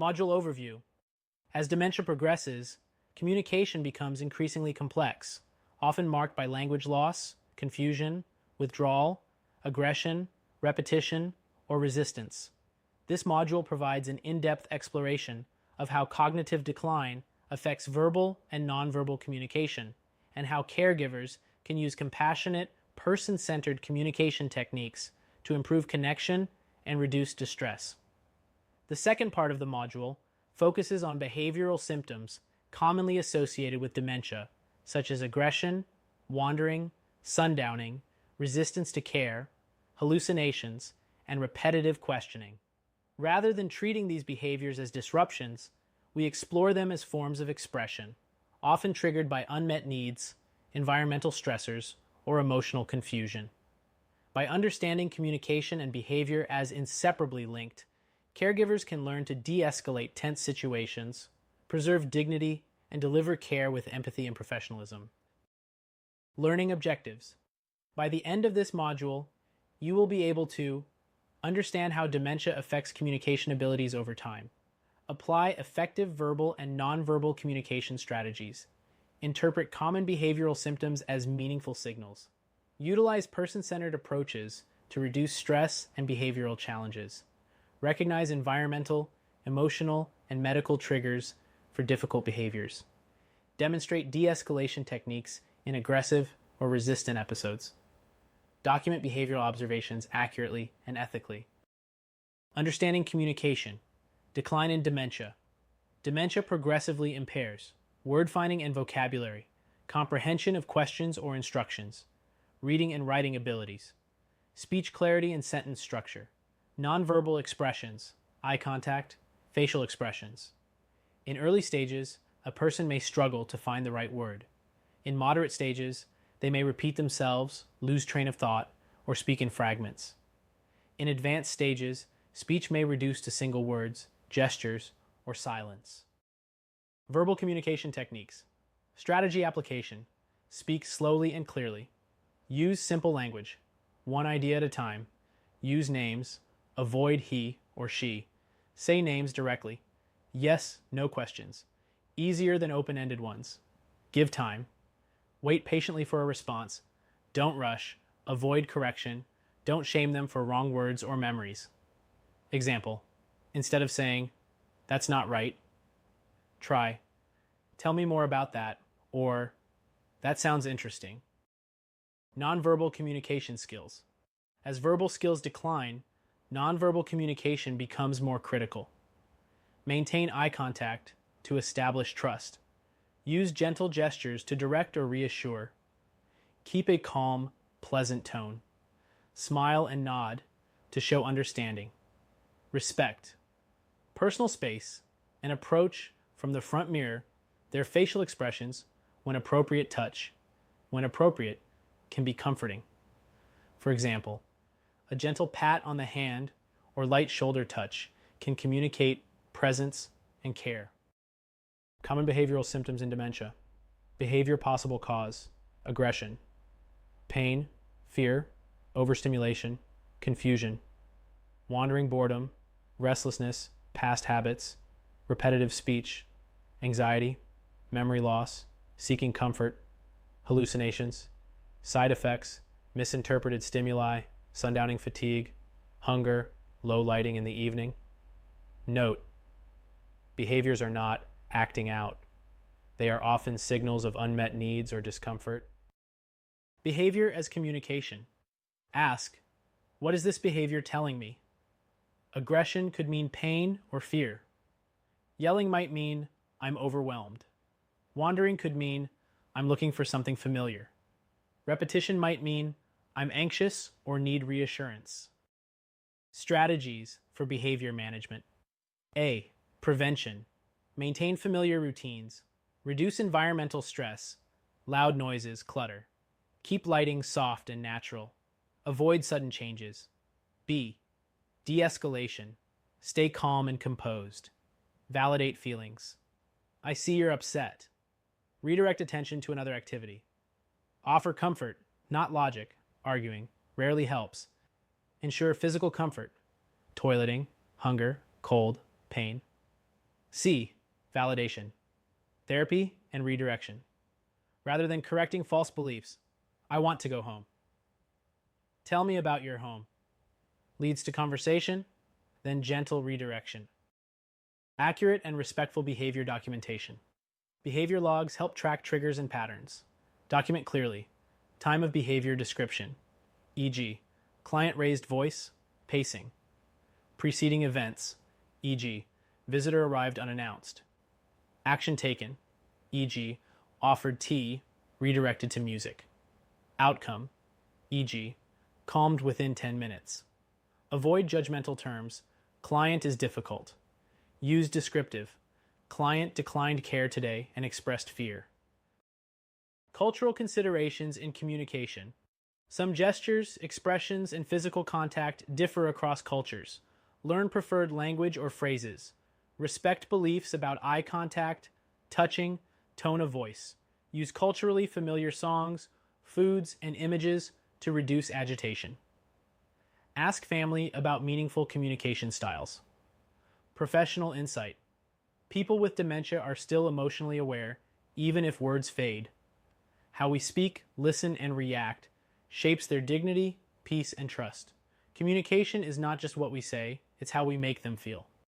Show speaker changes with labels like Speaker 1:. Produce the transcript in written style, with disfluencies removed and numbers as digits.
Speaker 1: Module Overview. As dementia progresses, communication becomes increasingly complex, often marked by language loss, confusion, withdrawal, aggression, repetition, or resistance. This module provides an in-depth exploration of how cognitive decline affects verbal and nonverbal communication, and how caregivers can use compassionate, person-centered communication techniques to improve connection and reduce distress. The second part of the module focuses on behavioral symptoms commonly associated with dementia, such as aggression, wandering, sundowning, resistance to care, hallucinations, and repetitive questioning. Rather than treating these behaviors as disruptions, we explore them as forms of expression, often triggered by unmet needs, environmental stressors, or emotional confusion. By understanding communication and behavior as inseparably linked, caregivers can learn to de-escalate tense situations, preserve dignity, and deliver care with empathy and professionalism. Learning objectives. By the end of this module, you will be able to understand how dementia affects communication abilities over time, apply effective verbal and nonverbal communication strategies, interpret common behavioral symptoms as meaningful signals, utilize person-centered approaches to reduce stress and behavioral challenges, recognize environmental, emotional, and medical triggers for difficult behaviors, demonstrate de-escalation techniques in aggressive or resistant episodes, document behavioral observations accurately and ethically. Understanding communication. Decline in dementia. Dementia progressively impairs word finding and vocabulary, comprehension of questions or instructions, reading and writing abilities, speech clarity and sentence structure, nonverbal expressions, eye contact, facial expressions. In early stages, a person may struggle to find the right word. In moderate stages, they may repeat themselves, lose train of thought, or speak in fragments. In advanced stages, speech may reduce to single words, gestures, or silence. Verbal communication techniques. Strategy application. Speak slowly and clearly. Use simple language. One idea at a time. Use names. Avoid he or she. Say names directly. Yes, no questions. Easier than open-ended ones. Give time. Wait patiently for a response. Don't rush. Avoid correction. Don't shame them for wrong words or memories. Example. Instead of saying, "That's not right," try, "Tell me more about that," or "That sounds interesting." Nonverbal communication skills. As verbal skills decline, nonverbal communication becomes more critical. Maintain eye contact to establish trust. Use gentle gestures to direct or reassure. Keep a calm, pleasant tone. Smile and nod to show understanding. Respect. Personal space and approach from the front mirror, their facial expressions, when appropriate touch, when appropriate, can be comforting. For example, a gentle pat on the hand or light shoulder touch can communicate presence and care. Common behavioral symptoms in dementia. Behavior possible cause, aggression, pain, fear, overstimulation, confusion, wandering boredom, restlessness, past habits, repetitive speech, anxiety, memory loss, seeking comfort, hallucinations, side effects, misinterpreted stimuli, sundowning fatigue, hunger, low lighting in the evening. Note, behaviors are not acting out. They are often signals of unmet needs or discomfort. Behavior as communication. Ask, what is this behavior telling me? Aggression could mean pain or fear. Yelling might mean, I'm overwhelmed. Wandering could mean, I'm looking for something familiar. Repetition might mean, I'm anxious or need reassurance. Strategies for behavior management. A. Prevention. Maintain familiar routines. Reduce environmental stress. Loud noises, clutter. Keep lighting soft and natural. Avoid sudden changes. B. De-escalation. Stay calm and composed. Validate feelings. I see you're upset. Redirect attention to another activity. Offer comfort, not logic. Arguing rarely helps. Ensure physical comfort. Toileting, hunger, cold, pain. C. Validation, therapy, and redirection. Rather than correcting false beliefs, I want to go home. Tell me about your home. Leads to conversation, then gentle redirection. Accurate and respectful behavior documentation. Behavior logs help track triggers and patterns. Document clearly. Time of behavior description, e.g., client raised voice, pacing. Preceding events, e.g., visitor arrived unannounced. Action taken, e.g., offered tea, redirected to music. Outcome, e.g., calmed within 10 minutes. Avoid judgmental terms. Client is difficult. Use descriptive. Client declined care today and expressed fear. Cultural considerations in communication. Some gestures, expressions, and physical contact differ across cultures. Learn preferred language or phrases. Respect beliefs about eye contact, touching, tone of voice. Use culturally familiar songs, foods, and images to reduce agitation. Ask family about meaningful communication styles. Professional insight. People with dementia are still emotionally aware, even if words fade. How we speak, listen, and react shapes their dignity, peace, and trust. Communication is not just what we say, it's how we make them feel.